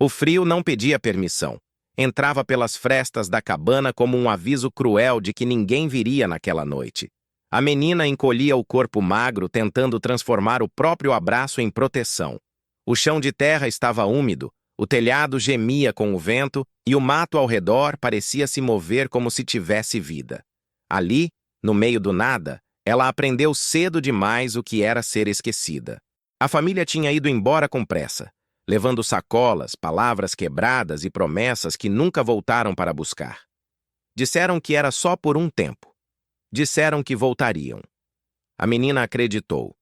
O frio não pedia permissão. Entrava pelas frestas da cabana como um aviso cruel de que ninguém viria naquela noite. A menina encolhia o corpo magro, tentando transformar o próprio abraço em proteção. O chão de terra estava úmido, o telhado gemia com o vento e o mato ao redor parecia se mover como se tivesse vida. Ali, no meio do nada, ela aprendeu cedo demais o que era ser esquecida. A família tinha ido embora com pressa, levando sacolas, palavras quebradas e promessas que nunca voltaram para buscar. Disseram que era só por um tempo. Disseram que voltariam. A menina acreditou.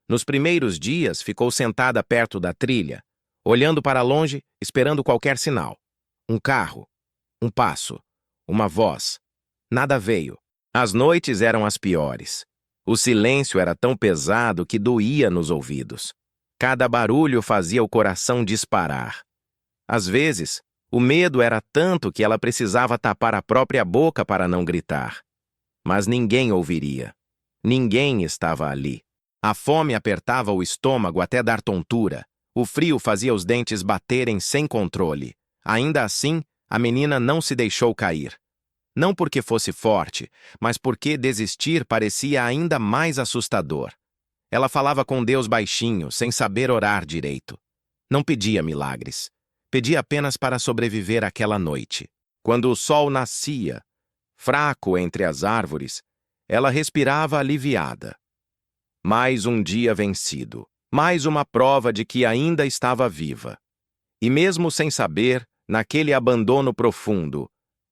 Nos primeiros dias, ficou sentada perto da trilha, olhando para longe, esperando qualquer sinal. Um carro, um passo, uma voz. Nada veio. As noites eram as piores. O silêncio era tão pesado que doía nos ouvidos. Cada barulho fazia o coração disparar. Às vezes, o medo era tanto que ela precisava tapar a própria boca para não gritar. Mas ninguém ouviria. Ninguém estava ali. A fome apertava o estômago até dar tontura. O frio fazia os dentes baterem sem controle. Ainda assim, a menina não se deixou cair. Não porque fosse forte, mas porque desistir parecia ainda mais assustador. Ela falava com Deus baixinho, sem saber orar direito. Não pedia milagres. Pedia apenas para sobreviver àquela noite. Quando o sol nascia, fraco entre as árvores, ela respirava aliviada. Mais um dia vencido. Mais uma prova de que ainda estava viva. E mesmo sem saber, naquele abandono profundo,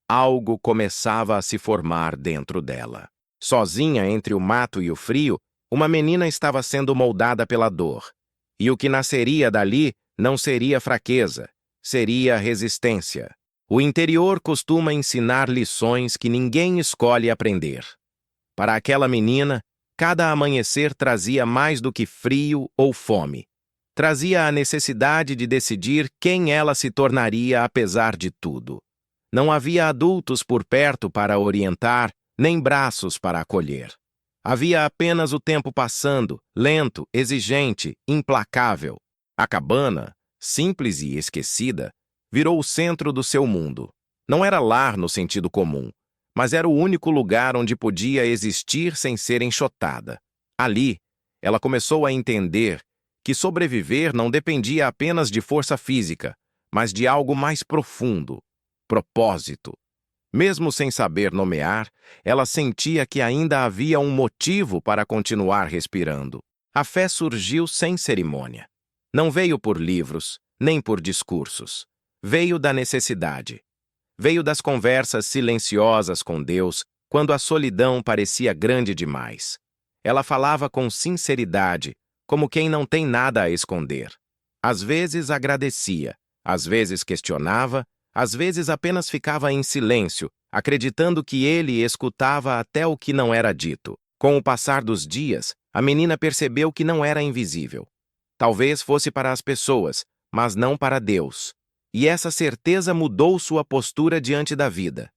algo começava a se formar dentro dela. Sozinha entre o mato e o frio, uma menina estava sendo moldada pela dor. E o que nasceria dali não seria fraqueza, seria resistência. O interior costuma ensinar lições que ninguém escolhe aprender. Para aquela menina, cada amanhecer trazia mais do que frio ou fome. Trazia a necessidade de decidir quem ela se tornaria apesar de tudo. Não havia adultos por perto para orientar, nem braços para acolher. Havia apenas o tempo passando, lento, exigente, implacável. A cabana, simples e esquecida, virou o centro do seu mundo. Não era lar no sentido comum, mas era o único lugar onde podia existir sem ser enxotada. Ali, ela começou a entender que sobreviver não dependia apenas de força física, mas de algo mais profundo, propósito. Mesmo sem saber nomear, ela sentia que ainda havia um motivo para continuar respirando. A fé surgiu sem cerimônia. Não veio por livros, nem por discursos. Veio da necessidade. Veio das conversas silenciosas com Deus, quando a solidão parecia grande demais. Ela falava com sinceridade, como quem não tem nada a esconder. Às vezes agradecia, às vezes questionava, às vezes apenas ficava em silêncio, acreditando que ele escutava até o que não era dito. Com o passar dos dias, a menina percebeu que não era invisível. Talvez fosse para as pessoas, mas não para Deus. E essa certeza mudou sua postura diante da vida.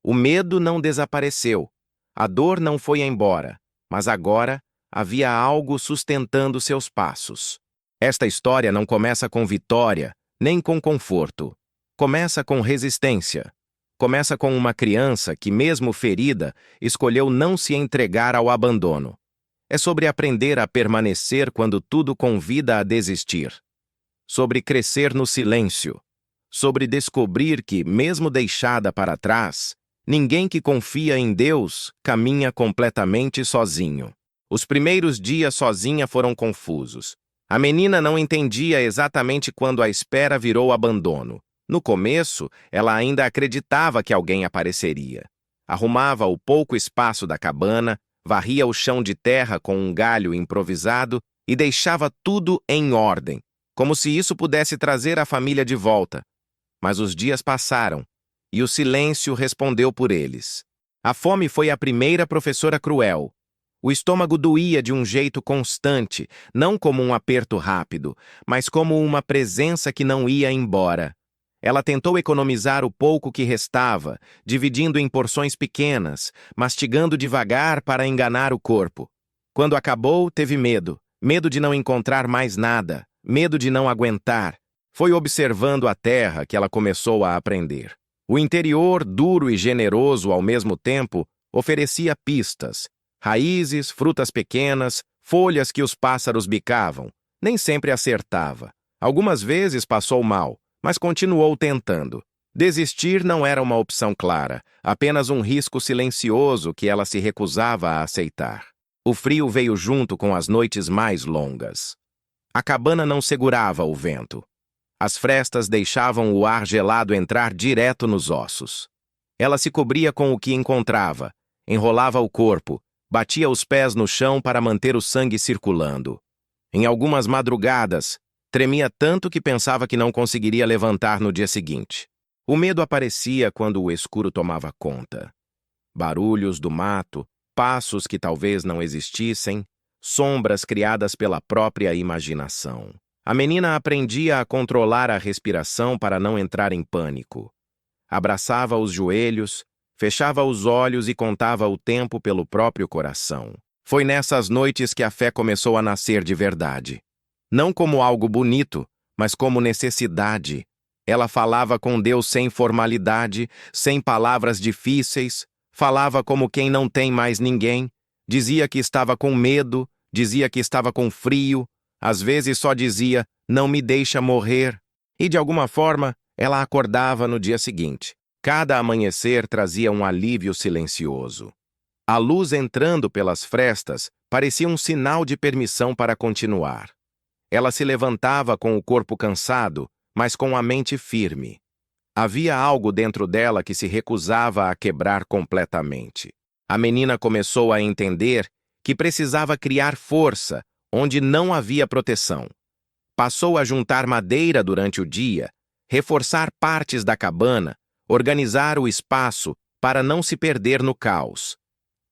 O medo não desapareceu, a dor não foi embora, mas agora havia algo sustentando seus passos. Esta história não começa com vitória, nem com conforto. Começa com resistência. Começa com uma criança que, mesmo ferida, escolheu não se entregar ao abandono. É sobre aprender a permanecer quando tudo convida a desistir. Sobre crescer no silêncio. Sobre descobrir que, mesmo deixada para trás, ninguém que confia em Deus caminha completamente sozinho. Os primeiros dias sozinha foram confusos. A menina não entendia exatamente quando a espera virou abandono. No começo, ela ainda acreditava que alguém apareceria. Arrumava o pouco espaço da cabana, varria o chão de terra com um galho improvisado e deixava tudo em ordem, como se isso pudesse trazer a família de volta. Mas os dias passaram, e o silêncio respondeu por eles. A fome foi a primeira professora cruel. O estômago doía de um jeito constante, não como um aperto rápido, mas como uma presença que não ia embora. Ela tentou economizar o pouco que restava, dividindo em porções pequenas, mastigando devagar para enganar o corpo. Quando acabou, teve medo. Medo de não encontrar mais nada. Medo de não aguentar. Foi observando a terra que ela começou a aprender. O interior, duro e generoso ao mesmo tempo, oferecia pistas, raízes, frutas pequenas, folhas que os pássaros bicavam. Nem sempre acertava. Algumas vezes passou mal, mas continuou tentando. Desistir não era uma opção clara, apenas um risco silencioso que ela se recusava a aceitar. O frio veio junto com as noites mais longas. A cabana não segurava o vento. As frestas deixavam o ar gelado entrar direto nos ossos. Ela se cobria com o que encontrava, enrolava o corpo, batia os pés no chão para manter o sangue circulando. Em algumas madrugadas, tremia tanto que pensava que não conseguiria levantar no dia seguinte. O medo aparecia quando o escuro tomava conta. Barulhos do mato, passos que talvez não existissem, sombras criadas pela própria imaginação. A menina aprendia a controlar a respiração para não entrar em pânico. Abraçava os joelhos, fechava os olhos e contava o tempo pelo próprio coração. Foi nessas noites que a fé começou a nascer de verdade. Não como algo bonito, mas como necessidade. Ela falava com Deus sem formalidade, sem palavras difíceis, falava como quem não tem mais ninguém, dizia que estava com medo, dizia que estava com frio, às vezes só dizia, não me deixa morrer. E de alguma forma, ela acordava no dia seguinte. Cada amanhecer trazia um alívio silencioso. A luz entrando pelas frestas parecia um sinal de permissão para continuar. Ela se levantava com o corpo cansado, mas com a mente firme. Havia algo dentro dela que se recusava a quebrar completamente. A menina começou a entender que precisava criar força onde não havia proteção. Passou a juntar madeira durante o dia, reforçar partes da cabana, organizar o espaço para não se perder no caos.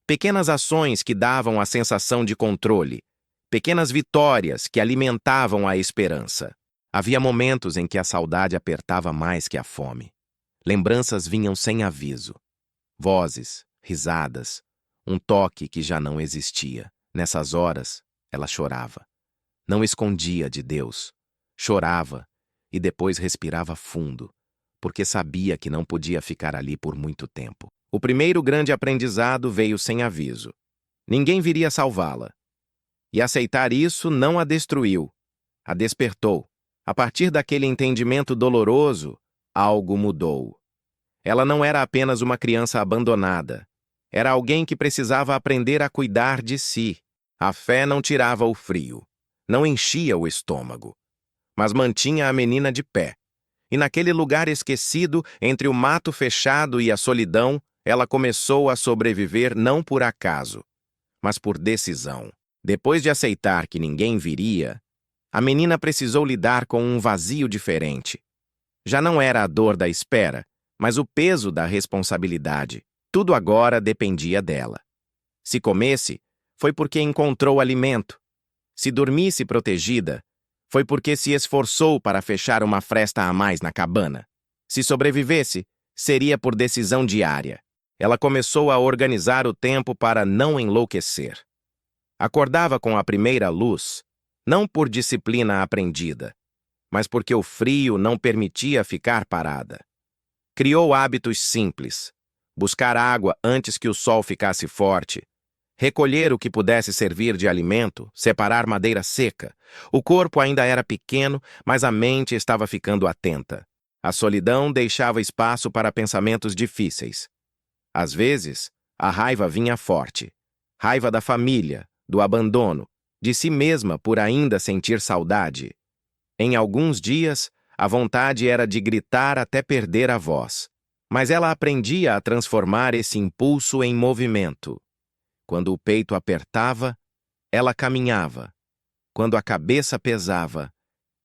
Pequenas ações que davam a sensação de controle, pequenas vitórias que alimentavam a esperança. Havia momentos em que a saudade apertava mais que a fome. Lembranças vinham sem aviso. Vozes, risadas, um toque que já não existia. Nessas horas, ela chorava. Não escondia de Deus. Chorava e depois respirava fundo, porque sabia que não podia ficar ali por muito tempo. O primeiro grande aprendizado veio sem aviso. Ninguém viria salvá-la. E aceitar isso não a destruiu, a despertou. A partir daquele entendimento doloroso, algo mudou. Ela não era apenas uma criança abandonada. Era alguém que precisava aprender a cuidar de si. A fé não tirava o frio, não enchia o estômago, mas mantinha a menina de pé. E naquele lugar esquecido, entre o mato fechado e a solidão, ela começou a sobreviver não por acaso, mas por decisão. Depois de aceitar que ninguém viria, a menina precisou lidar com um vazio diferente. Já não era a dor da espera, mas o peso da responsabilidade. Tudo agora dependia dela. Se comesse, foi porque encontrou alimento. Se dormisse protegida, foi porque se esforçou para fechar uma fresta a mais na cabana. Se sobrevivesse, seria por decisão diária. Ela começou a organizar o tempo para não enlouquecer. Acordava com a primeira luz, não por disciplina aprendida, mas porque o frio não permitia ficar parada. Criou hábitos simples: buscar água antes que o sol ficasse forte, recolher o que pudesse servir de alimento, separar madeira seca. O corpo ainda era pequeno, mas a mente estava ficando atenta. A solidão deixava espaço para pensamentos difíceis. Às vezes, a raiva vinha forte. Raiva da família, do abandono, de si mesma por ainda sentir saudade. Em alguns dias, a vontade era de gritar até perder a voz. Mas ela aprendia a transformar esse impulso em movimento. Quando o peito apertava, ela caminhava. Quando a cabeça pesava,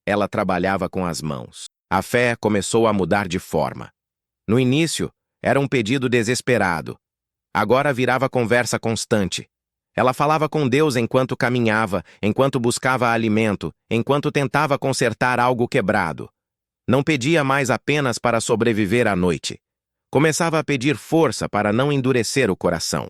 ela trabalhava com as mãos. A fé começou a mudar de forma. No início, era um pedido desesperado. Agora virava conversa constante. Ela falava com Deus enquanto caminhava, enquanto buscava alimento, enquanto tentava consertar algo quebrado. Não pedia mais apenas para sobreviver à noite. Começava a pedir força para não endurecer o coração.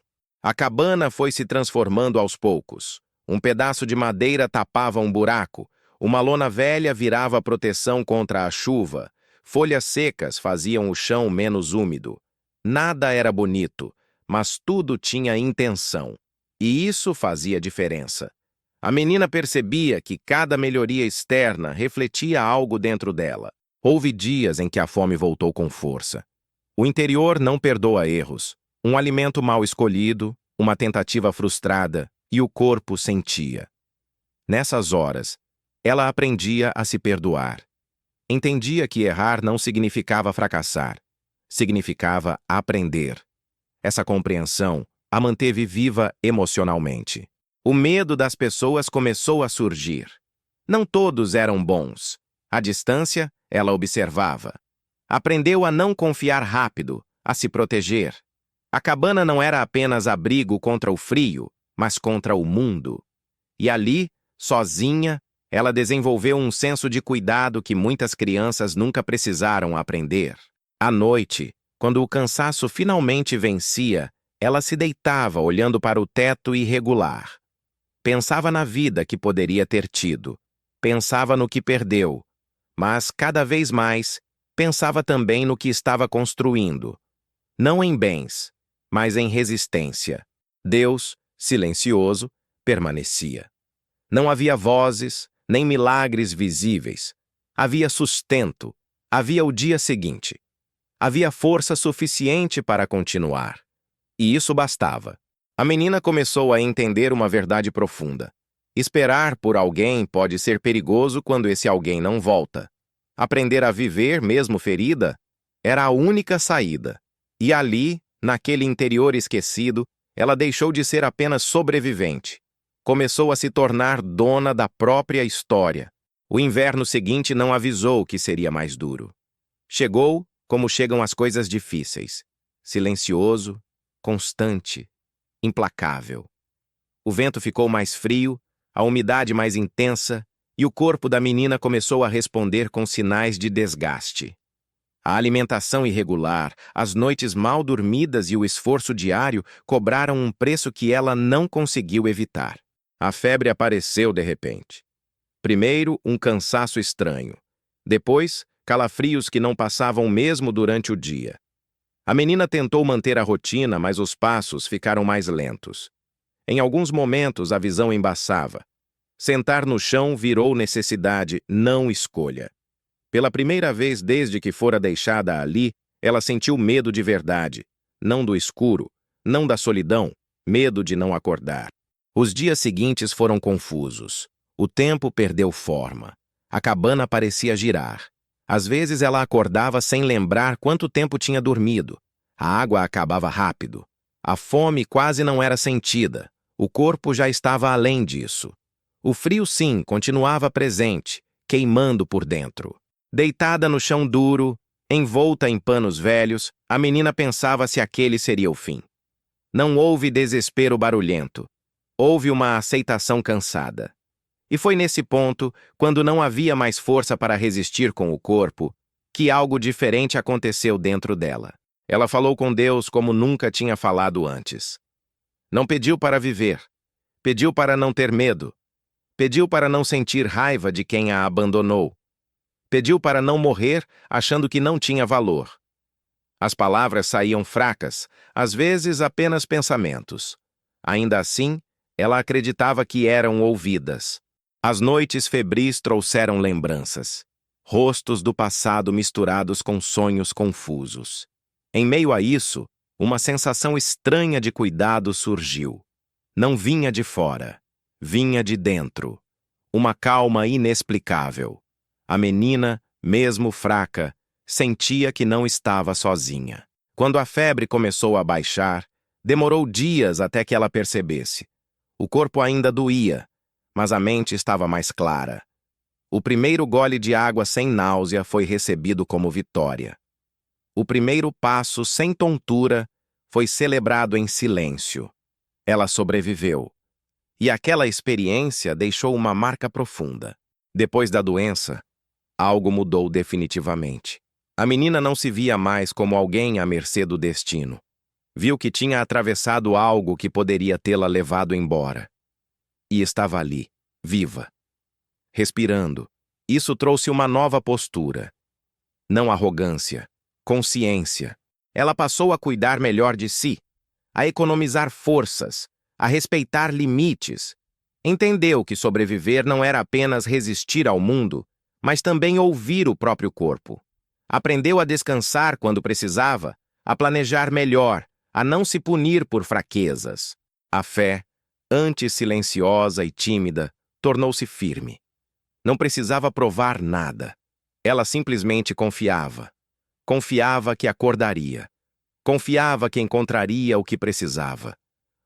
A cabana foi se transformando aos poucos. Um pedaço de madeira tapava um buraco, Uma lona velha virava proteção contra a chuva, folhas secas faziam o chão menos úmido. Nada era bonito, mas tudo tinha intenção. E isso fazia diferença. A menina percebia que cada melhoria externa refletia algo dentro dela. Houve dias em que a fome voltou com força. O interior não perdoa erros. Um alimento mal escolhido, uma tentativa frustrada, e o corpo sentia. Nessas horas, ela aprendia a se perdoar. Entendia que errar não significava fracassar. Significava aprender. Essa compreensão a manteve viva emocionalmente. O medo das pessoas começou a surgir. Não todos eram bons. À distância, ela observava. Aprendeu a não confiar rápido, a se proteger. A cabana não era apenas abrigo contra o frio, mas contra o mundo. E ali, sozinha, ela desenvolveu um senso de cuidado que muitas crianças nunca precisaram aprender. À noite, quando o cansaço finalmente vencia, ela se deitava olhando para o teto irregular. Pensava na vida que poderia ter tido. Pensava no que perdeu. Mas, cada vez mais, pensava também no que estava construindo. Não em bens, mas em resistência. Deus, silencioso, permanecia. Não havia vozes, nem milagres visíveis. Havia sustento. Havia o dia seguinte. Havia força suficiente para continuar. E isso bastava. A menina começou a entender uma verdade profunda. Esperar por alguém pode ser perigoso quando esse alguém não volta. Aprender a viver, mesmo ferida, era a única saída. E ali, naquele interior esquecido, ela deixou de ser apenas sobrevivente. Começou a se tornar dona da própria história. O inverno seguinte não avisou que seria mais duro. Chegou como chegam as coisas difíceis. Silencioso, constante, implacável. O vento ficou mais frio, a umidade mais intensa, e o corpo da menina começou a responder com sinais de desgaste. A alimentação irregular, as noites mal dormidas e o esforço diário cobraram um preço que ela não conseguiu evitar. A febre apareceu de repente. Primeiro, um cansaço estranho. Depois, calafrios que não passavam mesmo durante o dia. A menina tentou manter a rotina, mas os passos ficaram mais lentos. Em alguns momentos, a visão embaçava. Sentar no chão virou necessidade, não escolha. Pela primeira vez desde que fora deixada ali, ela sentiu medo de verdade. Não do escuro, não da solidão, medo de não acordar. Os dias seguintes foram confusos. O tempo perdeu forma. A cabana parecia girar. Às vezes ela acordava sem lembrar quanto tempo tinha dormido. A água acabava rápido. A fome quase não era sentida. O corpo já estava além disso. O frio, sim, continuava presente, queimando por dentro. Deitada no chão duro, envolta em panos velhos, a menina pensava se aquele seria o fim. Não houve desespero barulhento. Houve uma aceitação cansada. E foi nesse ponto, quando não havia mais força para resistir com o corpo, que algo diferente aconteceu dentro dela. Ela falou com Deus como nunca tinha falado antes. Não pediu para viver. Pediu para não ter medo. Pediu para não sentir raiva de quem a abandonou. Pediu para não morrer achando que não tinha valor. As palavras saíam fracas, às vezes apenas pensamentos. Ainda assim, ela acreditava que eram ouvidas. As noites febris trouxeram lembranças. Rostos do passado misturados com sonhos confusos. Em meio a isso, uma sensação estranha de cuidado surgiu. Não vinha de fora, vinha de dentro. Uma calma inexplicável. A menina, mesmo fraca, sentia que não estava sozinha. Quando a febre começou a baixar, demorou dias até que ela percebesse. O corpo ainda doía, mas a mente estava mais clara. O primeiro gole de água sem náusea foi recebido como vitória. O primeiro passo sem tontura foi celebrado em silêncio. Ela sobreviveu. E aquela experiência deixou uma marca profunda. Depois da doença, algo mudou definitivamente. A menina não se via mais como alguém à mercê do destino. Viu que tinha atravessado algo que poderia tê-la levado embora. E estava ali, viva. respirando. Isso trouxe uma nova postura. Não arrogância, consciência. Ela passou a cuidar melhor de si, a economizar forças, a respeitar limites. Entendeu que sobreviver não era apenas resistir ao mundo, mas também ouvir o próprio corpo. Aprendeu a descansar quando precisava, a planejar melhor, a não se punir por fraquezas. A fé, antes silenciosa e tímida, tornou-se firme. Não precisava provar nada. Ela simplesmente confiava. Confiava que acordaria. Confiava que encontraria o que precisava.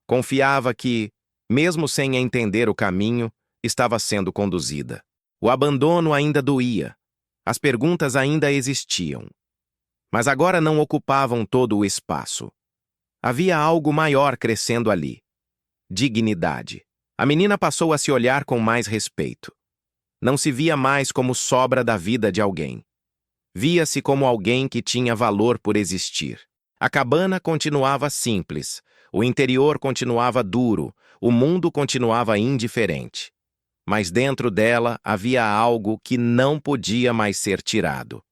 Confiava que, mesmo sem entender o caminho, estava sendo conduzida. O abandono ainda doía. As perguntas ainda existiam. Mas agora não ocupavam todo o espaço. Havia algo maior crescendo ali. Dignidade. A menina passou a se olhar com mais respeito. Não se via mais como sobra da vida de alguém. Via-se como alguém que tinha valor por existir. A cabana continuava simples, o interior continuava duro, o mundo continuava indiferente. Mas dentro dela havia algo que não podia mais ser tirado.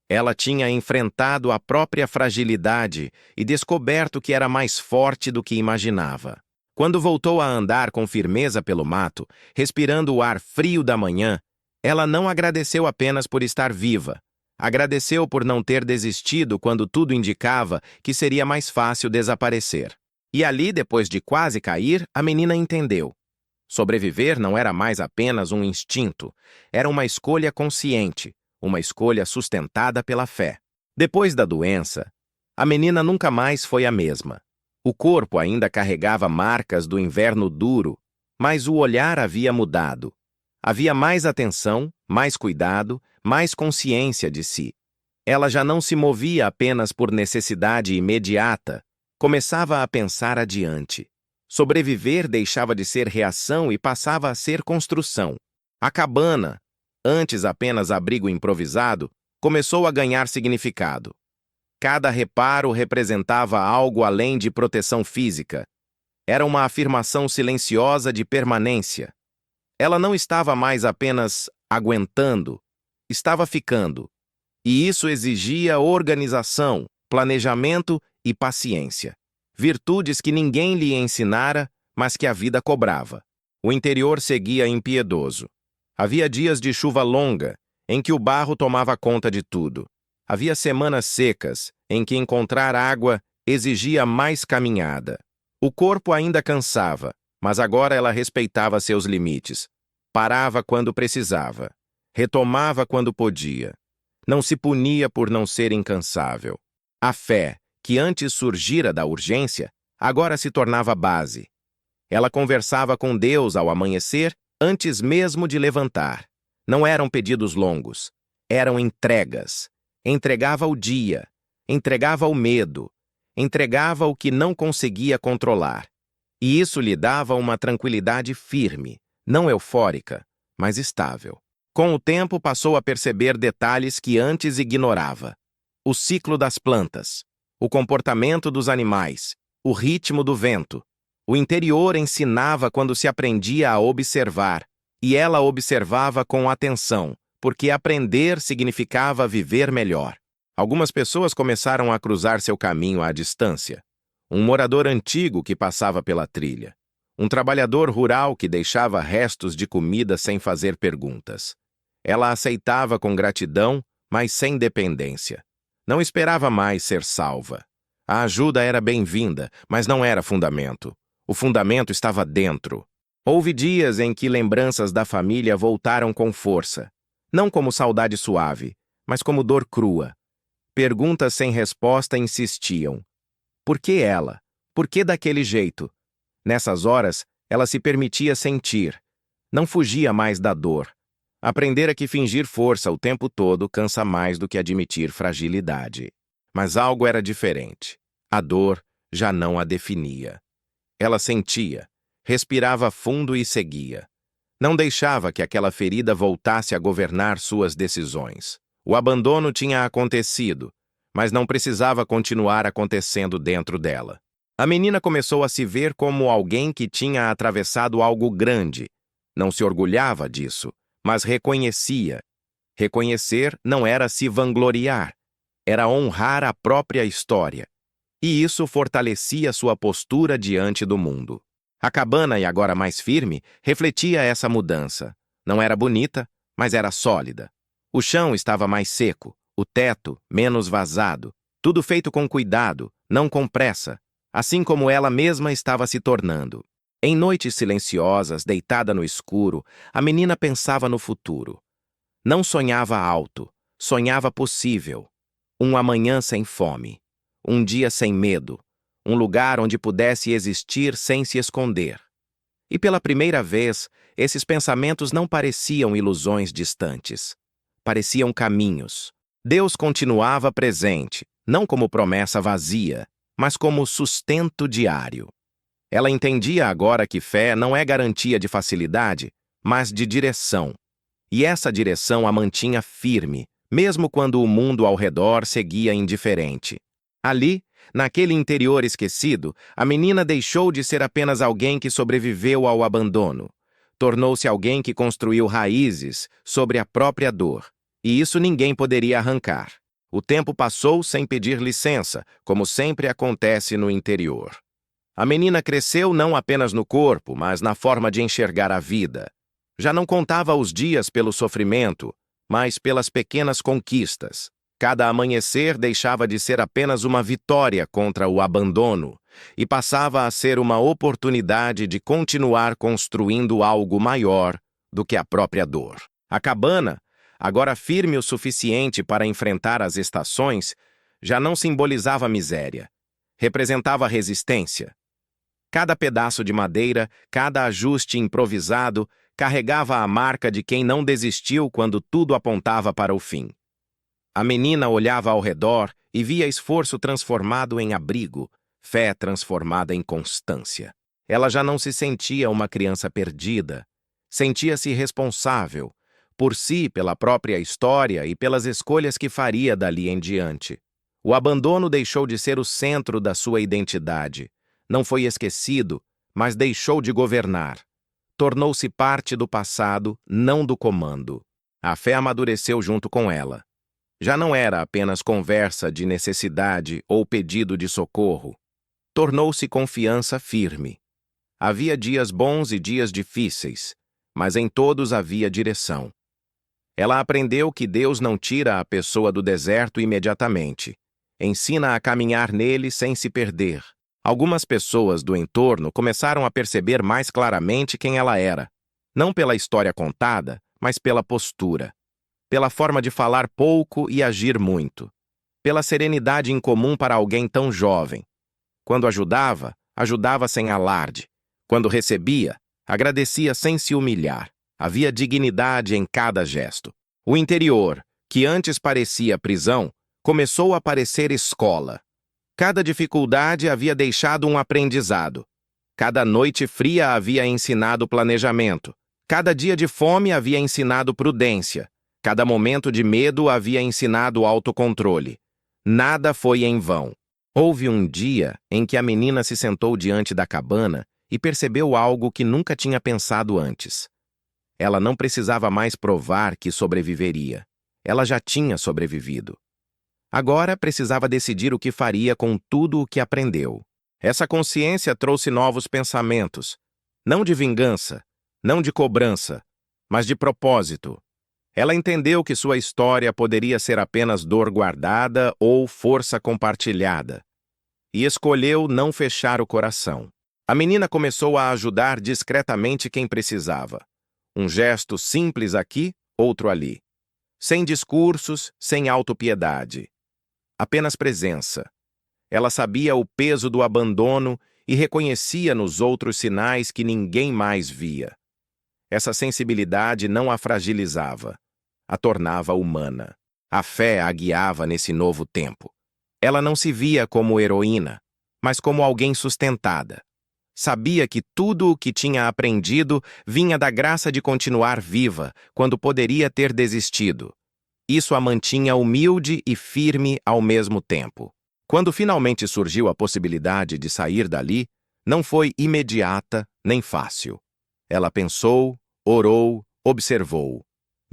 Ela tinha enfrentado a própria fragilidade e descoberto que era mais forte do que imaginava. Quando voltou a andar com firmeza pelo mato, respirando o ar frio da manhã, ela não agradeceu apenas por estar viva. Agradeceu por não ter desistido quando tudo indicava que seria mais fácil desaparecer. E ali, depois de quase cair, a menina entendeu. Sobreviver não era mais apenas um instinto, era uma escolha consciente, uma escolha sustentada pela fé. Depois da doença, a menina nunca mais foi a mesma. O corpo ainda carregava marcas do inverno duro, mas o olhar havia mudado. Havia mais atenção, mais cuidado, mais consciência de si. Ela já não se movia apenas por necessidade imediata, começava a pensar adiante. Sobreviver deixava de ser reação e passava a ser construção. A cabana, antes apenas abrigo improvisado, começou a ganhar significado. Cada reparo representava algo além de proteção física. Era uma afirmação silenciosa de permanência. Ela não estava mais apenas aguentando, estava ficando. E isso exigia organização, planejamento e paciência. Virtudes que ninguém lhe ensinara, mas que a vida cobrava. O interior seguia impiedoso. Havia dias de chuva longa, em que o barro tomava conta de tudo. Havia semanas secas, em que encontrar água exigia mais caminhada. O corpo ainda cansava, mas agora ela respeitava seus limites. Parava quando precisava. Retomava quando podia. Não se punia por não ser incansável. A fé, que antes surgira da urgência, agora se tornava base. Ela conversava com Deus ao amanhecer, antes mesmo de levantar. Não eram pedidos longos, eram entregas. Entregava o dia, entregava o medo, entregava o que não conseguia controlar. E isso lhe dava uma tranquilidade firme, não eufórica, mas estável. Com o tempo passou a perceber detalhes que antes ignorava. O ciclo das plantas, o comportamento dos animais, o ritmo do vento. O interior ensinava quando se aprendia a observar, e ela observava com atenção, porque aprender significava viver melhor. Algumas pessoas começaram a cruzar seu caminho à distância. Um morador antigo que passava pela trilha. Um trabalhador rural que deixava restos de comida sem fazer perguntas. Ela aceitava com gratidão, mas sem dependência. Não esperava mais ser salva. A ajuda era bem-vinda, mas não era fundamento. O fundamento estava dentro. Houve dias em que lembranças da família voltaram com força. Não como saudade suave, mas como dor crua. Perguntas sem resposta insistiam. Por que ela? Por que daquele jeito? Nessas horas, ela se permitia sentir. Não fugia mais da dor. Aprendera que fingir força o tempo todo cansa mais do que admitir fragilidade. Mas algo era diferente. A dor já não a definia. Ela sentia, respirava fundo e seguia. Não deixava que aquela ferida voltasse a governar suas decisões. O abandono tinha acontecido, mas não precisava continuar acontecendo dentro dela. A menina começou a se ver como alguém que tinha atravessado algo grande. Não se orgulhava disso, mas reconhecia. Reconhecer não era se vangloriar, era honrar a própria história. E isso fortalecia sua postura diante do mundo. A cabana, e agora mais firme, refletia essa mudança. Não era bonita, mas era sólida. O chão estava mais seco, o teto menos vazado, tudo feito com cuidado, não com pressa, assim como ela mesma estava se tornando. Em noites silenciosas, deitada no escuro, a menina pensava no futuro. Não sonhava alto, sonhava possível. Um amanhã sem fome, um dia sem medo, um lugar onde pudesse existir sem se esconder. E pela primeira vez, esses pensamentos não pareciam ilusões distantes. Pareciam caminhos. Deus continuava presente, não como promessa vazia, mas como sustento diário. Ela entendia agora que fé não é garantia de facilidade, mas de direção. E essa direção a mantinha firme, mesmo quando o mundo ao redor seguia indiferente. Ali, naquele interior esquecido, a menina deixou de ser apenas alguém que sobreviveu ao abandono. Tornou-se alguém que construiu raízes sobre a própria dor. E isso ninguém poderia arrancar. O tempo passou sem pedir licença, como sempre acontece no interior. A menina cresceu não apenas no corpo, mas na forma de enxergar a vida. Já não contava os dias pelo sofrimento, mas pelas pequenas conquistas. Cada amanhecer deixava de ser apenas uma vitória contra o abandono e passava a ser uma oportunidade de continuar construindo algo maior do que a própria dor. A cabana, agora firme o suficiente para enfrentar as estações, já não simbolizava miséria. Representava resistência. Cada pedaço de madeira, cada ajuste improvisado, carregava a marca de quem não desistiu quando tudo apontava para o fim. A menina olhava ao redor e via esforço transformado em abrigo, fé transformada em constância. Ela já não se sentia uma criança perdida. Sentia-se responsável, por si, pela própria história e pelas escolhas que faria dali em diante. O abandono deixou de ser o centro da sua identidade. Não foi esquecido, mas deixou de governar. Tornou-se parte do passado, não do comando. A fé amadureceu junto com ela. Já não era apenas conversa de necessidade ou pedido de socorro. Tornou-se confiança firme. Havia dias bons e dias difíceis, mas em todos havia direção. Ela aprendeu que Deus não tira a pessoa do deserto imediatamente. Ensina a caminhar nele sem se perder. Algumas pessoas do entorno começaram a perceber mais claramente quem ela era, não pela história contada, mas pela postura, pela forma de falar pouco e agir muito, pela serenidade incomum para alguém tão jovem. Quando ajudava, ajudava sem alarde. Quando recebia, agradecia sem se humilhar. Havia dignidade em cada gesto. O interior, que antes parecia prisão, começou a parecer escola. Cada dificuldade havia deixado um aprendizado. Cada noite fria havia ensinado planejamento. Cada dia de fome havia ensinado prudência. Cada momento de medo havia ensinado autocontrole. Nada foi em vão. Houve um dia em que a menina se sentou diante da cabana e percebeu algo que nunca tinha pensado antes. Ela não precisava mais provar que sobreviveria. Ela já tinha sobrevivido. Agora precisava decidir o que faria com tudo o que aprendeu. Essa consciência trouxe novos pensamentos, não de vingança, não de cobrança, mas de propósito. Ela entendeu que sua história poderia ser apenas dor guardada ou força compartilhada, e escolheu não fechar o coração. A menina começou a ajudar discretamente quem precisava. Um gesto simples aqui, outro ali. Sem discursos, sem autopiedade. Apenas presença. Ela sabia o peso do abandono e reconhecia nos outros sinais que ninguém mais via. Essa sensibilidade não a fragilizava, a tornava humana. A fé a guiava nesse novo tempo. Ela não se via como heroína, mas como alguém sustentada. Sabia que tudo o que tinha aprendido vinha da graça de continuar viva quando poderia ter desistido. Isso a mantinha humilde e firme ao mesmo tempo. Quando finalmente surgiu a possibilidade de sair dali, não foi imediata nem fácil. Ela pensou, orou, observou.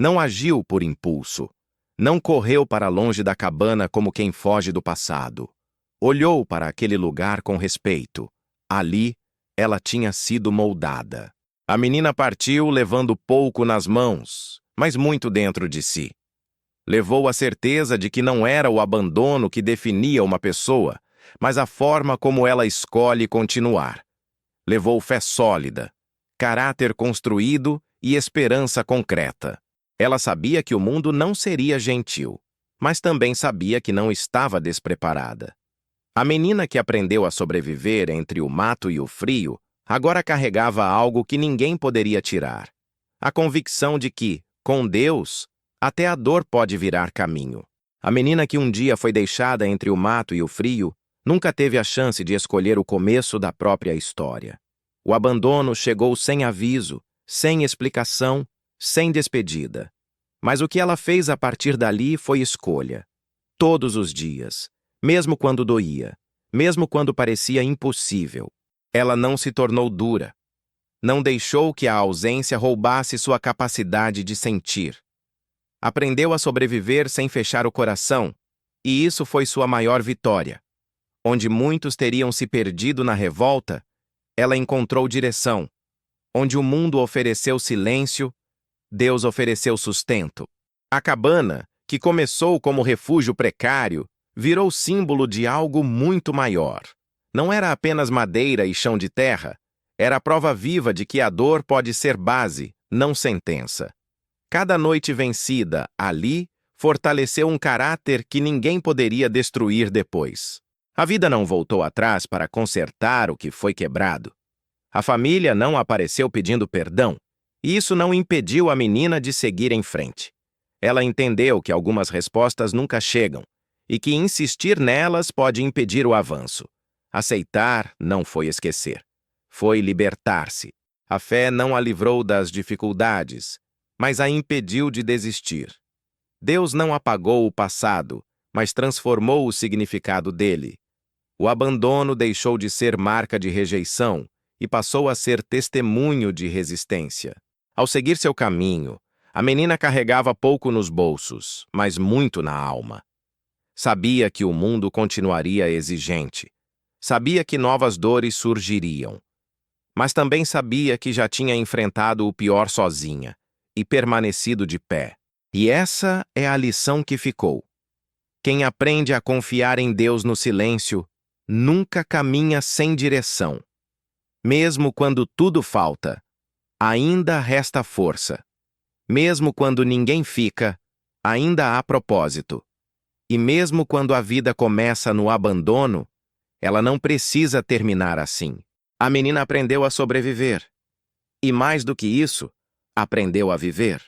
Não agiu por impulso. Não correu para longe da cabana como quem foge do passado. Olhou para aquele lugar com respeito. Ali, ela tinha sido moldada. A menina partiu levando pouco nas mãos, mas muito dentro de si. Levou a certeza de que não era o abandono que definia uma pessoa, mas a forma como ela escolhe continuar. Levou fé sólida, caráter construído e esperança concreta. Ela sabia que o mundo não seria gentil, mas também sabia que não estava despreparada. A menina que aprendeu a sobreviver entre o mato e o frio agora carregava algo que ninguém poderia tirar. A convicção de que, com Deus, até a dor pode virar caminho. A menina que um dia foi deixada entre o mato e o frio nunca teve a chance de escolher o começo da própria história. O abandono chegou sem aviso, sem explicação, sem despedida. Mas o que ela fez a partir dali foi escolha. Todos os dias, mesmo quando doía, mesmo quando parecia impossível. Ela não se tornou dura. Não deixou que a ausência roubasse sua capacidade de sentir. Aprendeu a sobreviver sem fechar o coração, e isso foi sua maior vitória. Onde muitos teriam se perdido na revolta, ela encontrou direção. Onde o mundo ofereceu silêncio, Deus ofereceu sustento. A cabana, que começou como refúgio precário, virou símbolo de algo muito maior. Não era apenas madeira e chão de terra, era a prova viva de que a dor pode ser base, não sentença. Cada noite vencida, ali, fortaleceu um caráter que ninguém poderia destruir depois. A vida não voltou atrás para consertar o que foi quebrado. A família não apareceu pedindo perdão, e isso não impediu a menina de seguir em frente. Ela entendeu que algumas respostas nunca chegam, e que insistir nelas pode impedir o avanço. Aceitar não foi esquecer. Foi libertar-se. A fé não a livrou das dificuldades, mas a impediu de desistir. Deus não apagou o passado, mas transformou o significado dele. O abandono deixou de ser marca de rejeição e passou a ser testemunho de resistência. Ao seguir seu caminho, a menina carregava pouco nos bolsos, mas muito na alma. Sabia que o mundo continuaria exigente. Sabia que novas dores surgiriam. Mas também sabia que já tinha enfrentado o pior sozinha e permanecido de pé. E essa é a lição que ficou. Quem aprende a confiar em Deus no silêncio nunca caminha sem direção. Mesmo quando tudo falta, ainda resta força. Mesmo quando ninguém fica, ainda há propósito. E mesmo quando a vida começa no abandono, ela não precisa terminar assim. A menina aprendeu a sobreviver. E mais do que isso, aprendeu a viver.